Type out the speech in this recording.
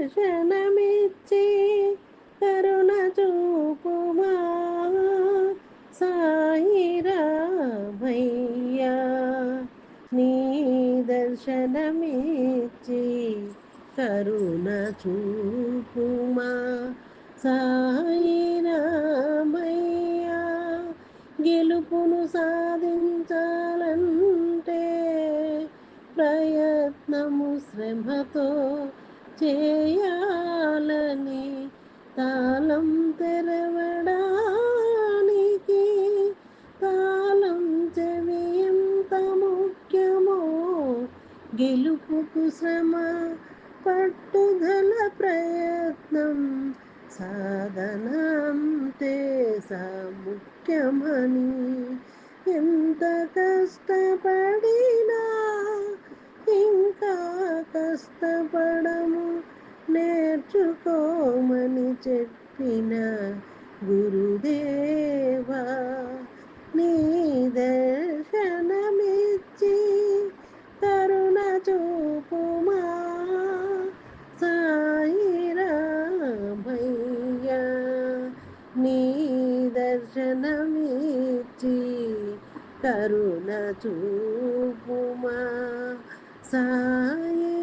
దర్శనమిచ్చి కరుణ చూపుమా సాయి రామయ్యా నీ దర్శనమిచ్చి కరుణ చూపుమా సాయి రామయ్యా గెలుపును సాధించాలంటే ప్రయత్నము శ్రమతో చేయాలని తాళం తెరవడానికి తాళం చెవి ఎంత ముఖ్యమో గెలుపుకు శ్రమ పట్టుదల ప్రయత్నం సాధన అంతే ముఖ్యమని ఎంత కష్టపడినా ఇంకా కష్టపడము నేర్చుకోమని చెప్పిన గురుదేవా నీ దర్శనమిచ్చి కరుణ చూపుమా సాయి రామయ్యా నీ దర్శనమిచ్చి కరుణ చూపుమా సాయి